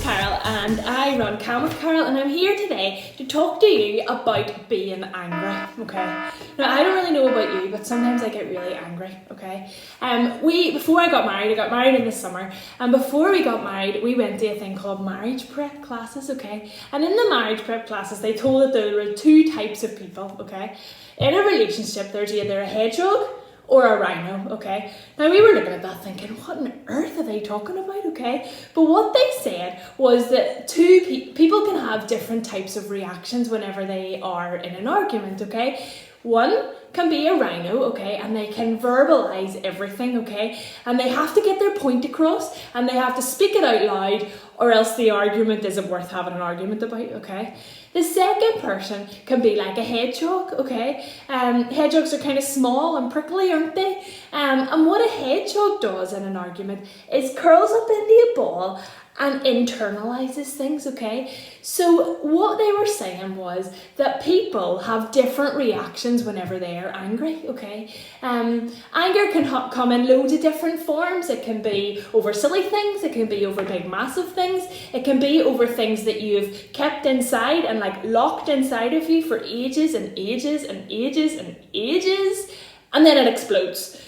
Carol and I run Calm with Carol, and I'm here today to talk to you about being angry, okay? Now, I don't really know about you, but sometimes I get really angry, okay? Before I got married in the summer, and before we got married, we went to a thing called marriage prep classes, okay? And in the marriage prep classes, they told that there were two types of people, okay? In a relationship, there's either a hedgehog or a rhino, okay? Now we were looking at that thinking, what on earth are they talking about, okay? But what they said was that people can have different types of reactions whenever they are in an argument, okay? One can be a rhino, okay, and they can verbalize everything, okay? And they have to get their point across, and they have to speak it out loud, or else the argument isn't worth having an argument about, okay? The second person can be like a hedgehog, okay? Hedgehogs are kind of small and prickly, aren't they? And what a hedgehog does in an argument is curls up into a ball and internalizes things, okay? So what they were saying was that people have different reactions whenever they are angry, okay? Anger can come in loads of different forms. It can be over silly things, it can be over big massive things, it can be over things that you've kept inside and like locked inside of you for ages and ages and ages and ages, and then it explodes.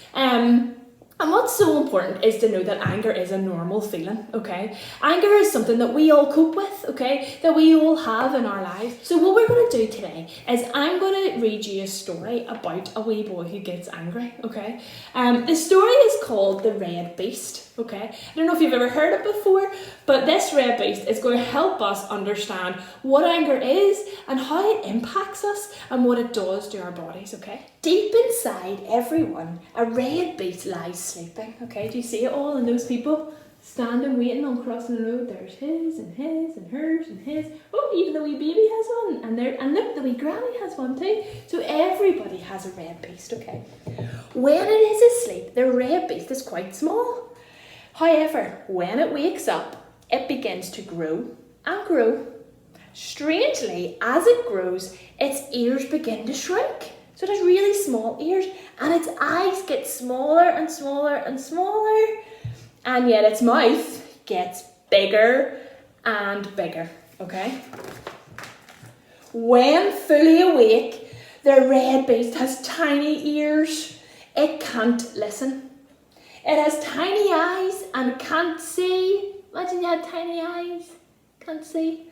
And what's so important is to know that anger is a normal feeling, okay? Anger is something that we all cope with, okay? That we all have in our lives. So what we're going to do today is I'm going to read you a story about a wee boy who gets angry, okay? The story is called The Red Beast, okay? I don't know if you've ever heard it before, but this red beast is going to help us understand what anger is and how it impacts us and what it does to our bodies, okay? Deep inside everyone, a red beast lies sleeping, okay? Do you see it all? And those people standing waiting on crossing the road, there's his and hers and his. Oh, even the wee baby has one, and look, the wee granny has one too. So everybody has a red beast, okay? When it is asleep, the red beast is quite small. However, when it wakes up, it begins to grow and grow. Strangely, as it grows, its ears begin to shrink. So it has really small ears, and its eyes get smaller and smaller and smaller, and yet its mouth gets bigger and bigger, okay? When fully awake, the red beast has tiny ears. It can't listen. It has tiny eyes and can't see. Imagine you had tiny eyes, can't see.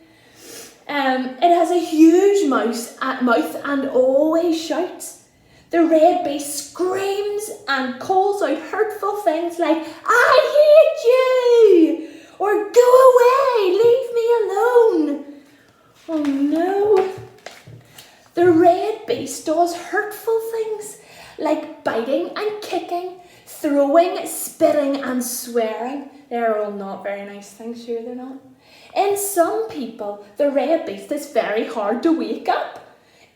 It has a huge mouth and always shouts. The red beast screams and calls out hurtful things like, "I hate you!" or "Go away, leave me alone." Oh no. The red beast does hurtful things like biting and kicking, throwing, spitting and swearing. They're all not very nice things, sure they're not. In some people, the red beast is very hard to wake up.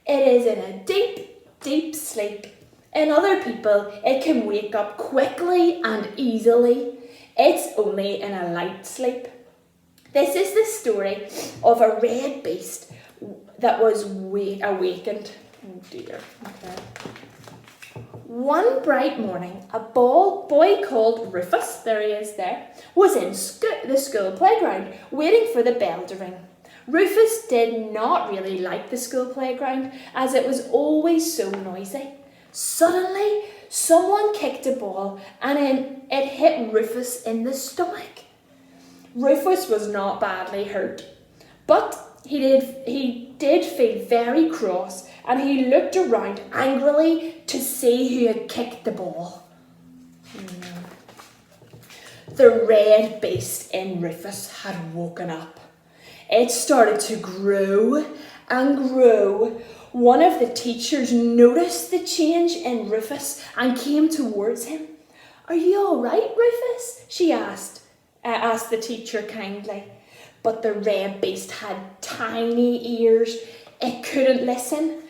It is in a deep, deep sleep. In other people, it can wake up quickly and easily. It's only in a light sleep. This is the story of a red beast that was awakened. Oh dear, okay. One bright morning, a boy called Rufus, there he is there, was in the school playground, waiting for the bell to ring. Rufus did not really like the school playground, as it was always so noisy. Suddenly, someone kicked a ball, and it hit Rufus in the stomach. Rufus was not badly hurt, but he did feel very cross, and he looked around angrily to see who had kicked the ball. The red beast in Rufus had woken up. It started to grow and grow. One of the teachers noticed the change in Rufus and came towards him. "Are you all right, Rufus?" she asked the teacher kindly. But the red beast had tiny ears. It couldn't listen.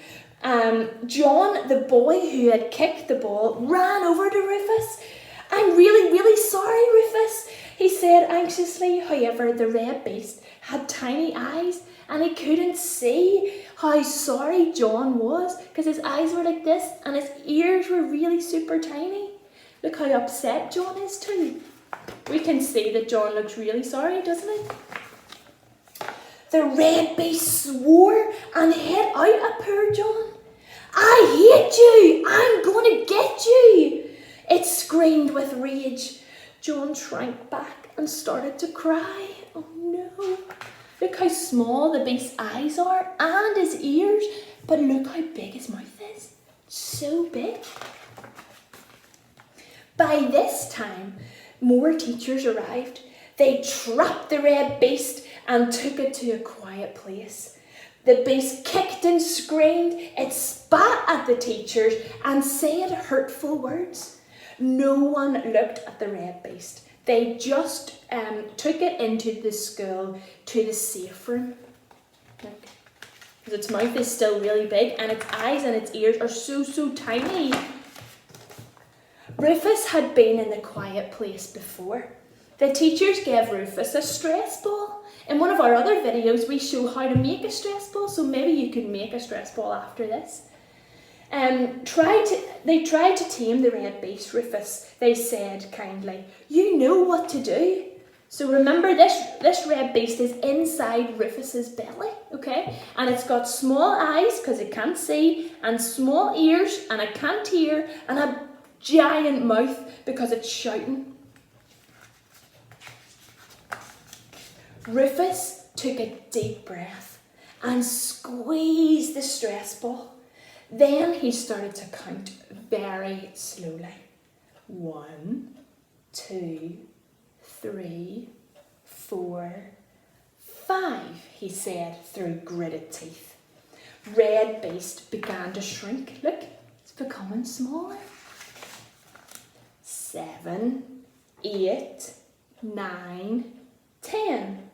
John, the boy who had kicked the ball, ran over to Rufus. "I'm really, really sorry, Rufus," he said anxiously. However, the red beast had tiny eyes and he couldn't see how sorry John was because his eyes were like this and his ears were really super tiny. Look how upset John is too. We can see that John looks really sorry, doesn't he? The red beast swore and hit out at poor John. I hate you! I'm going to get you! It screamed with rage. John shrank back and started to cry. Oh no. Look how small the beast's eyes are and his ears. But look how big his mouth is. So big. By this time, more teachers arrived. They trapped the red beast and took it to a quiet place. The beast kicked and screamed. It spat at the teachers and said hurtful words. No one looked at the red beast. They just took it into the school to the safe room. Look. Its mouth is still really big and its eyes and its ears are so tiny. Rufus had been in the quiet place before. The teachers gave Rufus a stress ball. In one of our other videos we show how to make a stress ball, so maybe you could make a stress ball after this. They tried to tame the red beast, Rufus. They said kindly, "You know what to do." So remember, this red beast is inside Rufus's belly, okay? And it's got small eyes because it can't see, and small ears and it can't hear, and a giant mouth because it's shouting. Rufus took a deep breath and squeezed the stress ball. Then he started to count very slowly. 1, 2, 3, 4, 5, he said through gritted teeth. Red beast began to shrink. Look, it's becoming smaller. 7, 8, 9, 10.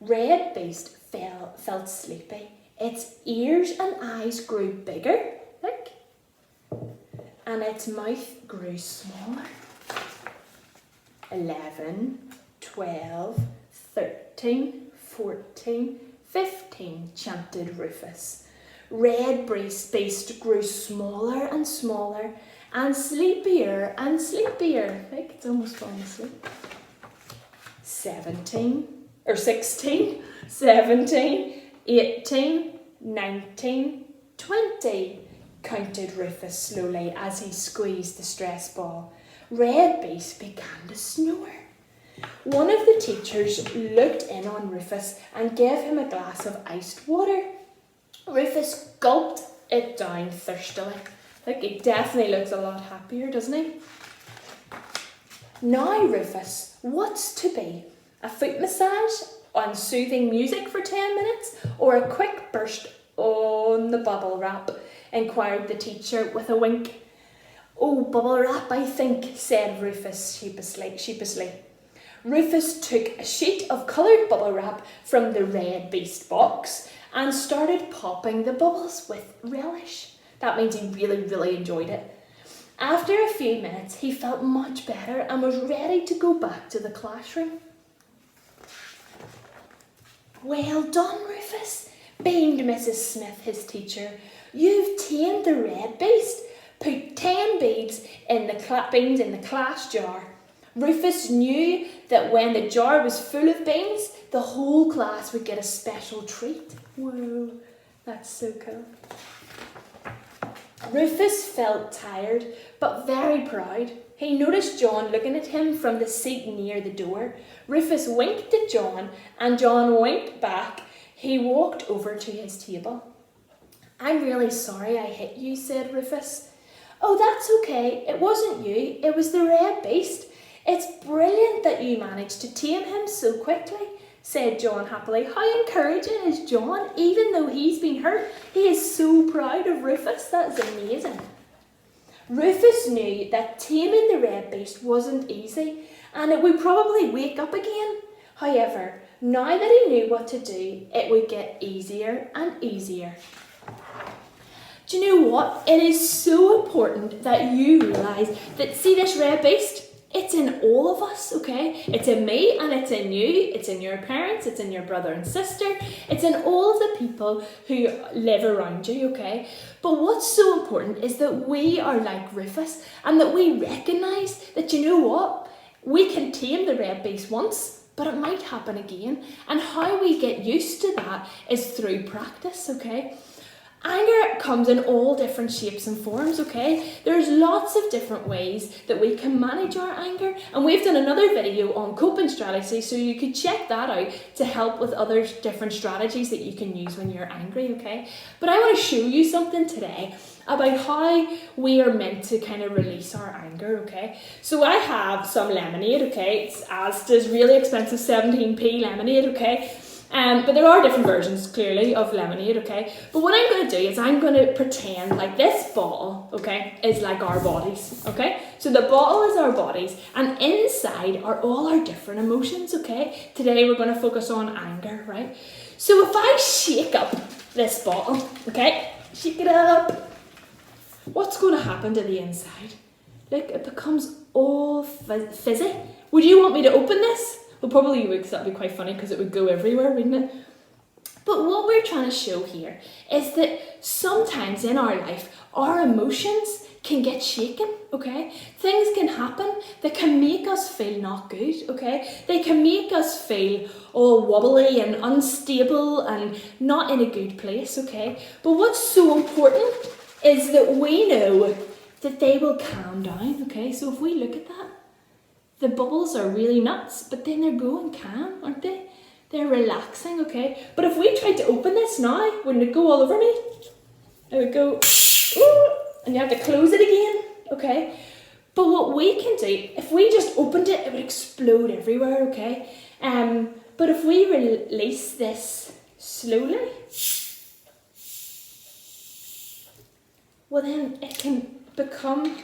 Red beast felt sleepy. Its ears and eyes grew bigger, look, and its mouth grew smaller. 11, 12, 13, 14, 15, chanted Rufus. Red beast grew smaller and smaller and sleepier and sleepier. Like it's almost falling asleep. 16, 17, 18, 19, 20, counted Rufus slowly as he squeezed the stress ball. Red beast began to snore. One of the teachers looked in on Rufus and gave him a glass of iced water. Rufus gulped it down thirstily. Like, he definitely looks a lot happier, doesn't he? Now, Rufus, what's to be? A foot massage on soothing music for 10 minutes or a quick burst on the bubble wrap? Inquired the teacher with a wink. Oh, bubble wrap, I think, said Rufus sheepishly. Rufus took a sheet of coloured bubble wrap from the red beast box and started popping the bubbles with relish. That means he really enjoyed it. After a few minutes, he felt much better and was ready to go back to the classroom. Well done, Rufus, beamed Mrs. Smith, his teacher. You've tamed the red beast. Put 10 beans in the class jar. Rufus knew that when the jar was full of beans, the whole class would get a special treat. Whoa, that's so cool. Rufus felt tired, but very proud. He noticed John looking at him from the seat near the door. Rufus winked at John, and John winked back. He walked over to his table. I'm really sorry I hit you, said Rufus. Oh, that's okay. It wasn't you. It was the red beast. It's brilliant that you managed to tame him so quickly, said John happily. How encouraging is John? Even though he's been hurt, he is so proud of Rufus. That's amazing. Rufus knew that taming the red beast wasn't easy and it would probably wake up again. However, now that he knew what to do, it would get easier and easier. Do you know what? It is so important that you realise that, see this red beast? It's in all of us, okay? It's in me and it's in you. It's in your parents, it's in your brother and sister. It's in all of the people who live around you, okay? But what's so important is that we are like Rufus and that we recognise that, you know what? We can tame the red beast once but it might happen again. And how we get used to that is through practice, okay? Anger comes in all different shapes and forms, okay? There's lots of different ways that we can manage our anger, and we've done another video on coping strategies, so you could check that out to help with other different strategies that you can use when you're angry, okay? But I want to show you something today about how we are meant to kind of release our anger, okay? So I have some lemonade, okay? It's Asda's really expensive 17p lemonade, okay? But there are different versions, clearly, of lemonade, okay? But what I'm going to do is I'm going to pretend like this bottle, okay, is like our bodies, okay? So the bottle is our bodies, and inside are all our different emotions, okay? Today we're going to focus on anger, right? So if I shake up this bottle, okay, shake it up, what's going to happen to the inside? Like, it becomes all fizzy. Would you want me to open this? Well, probably you would, because that would be quite funny because it would go everywhere, wouldn't it? But what we're trying to show here is that sometimes in our life, our emotions can get shaken, okay? Things can happen that can make us feel not good, okay? They can make us feel all wobbly and unstable and not in a good place, okay? But what's so important is that we know that they will calm down, okay? So if we look at that, the bubbles are really nuts, but then they're going calm, aren't they? They're relaxing, okay? But if we tried to open this now, wouldn't it go all over me? It would go, ooh, and you have to close it again, okay? But what we can do, if we just opened it, it would explode everywhere, okay? But if we release this slowly, well then it can become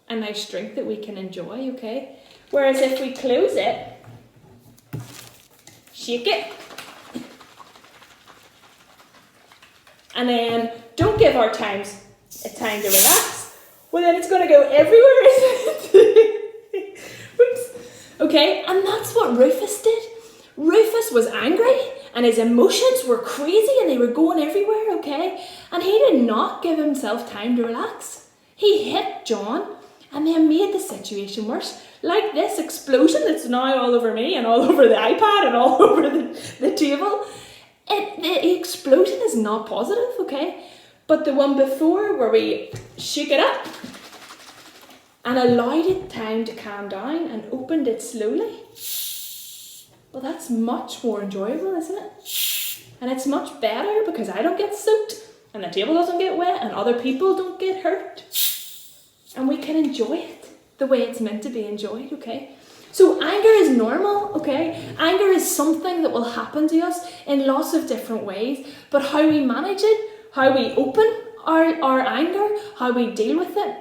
a nice drink that we can enjoy, okay? Whereas if we close it, shake it, and then don't give our times a time to relax, well then it's going to go everywhere, isn't it? Oops. Okay, and that's what Rufus did. Rufus was angry, and his emotions were crazy, and they were going everywhere, okay? And he did not give himself time to relax. He hit John, and then made the situation worse. Like this explosion that's now all over me and all over the iPad and all over the table. The explosion is not positive, okay? But the one before, where we shook it up and allowed it time to calm down and opened it slowly, well, that's much more enjoyable, isn't it? And it's much better because I don't get soaked and the table doesn't get wet and other people don't get hurt. And we can enjoy it the way it's meant to be enjoyed, okay? So anger is normal, okay? Anger is something that will happen to us in lots of different ways, but how we manage it, how we open our anger, how we deal with it,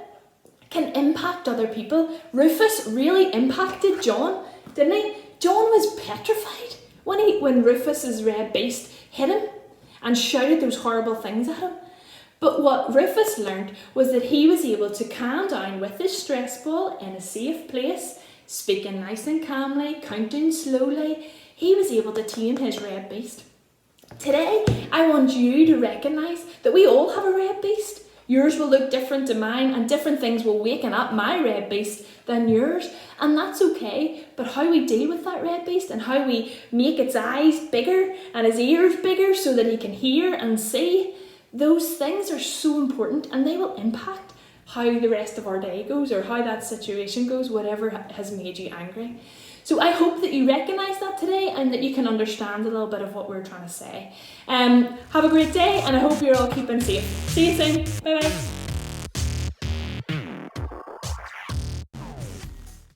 can impact other people. Rufus really impacted John, didn't he? John was petrified when Rufus's red beast hit him and shouted those horrible things at him. But what Rufus learned was that he was able to calm down with his stress ball in a safe place, speaking nice and calmly, counting slowly. He was able to tame his red beast. Today, I want you to recognise that we all have a red beast. Yours will look different to mine, and different things will waken up my red beast than yours, and that's okay. But how we deal with that red beast and how we make its eyes bigger and his ears bigger so that he can hear and see, those things are so important, and they will impact how the rest of our day goes or how that situation goes, whatever has made you angry. So I hope that you recognise that today and that you can understand a little bit of what we're trying to say. Have a great day, and I hope you're all keeping safe. See you soon. Bye bye.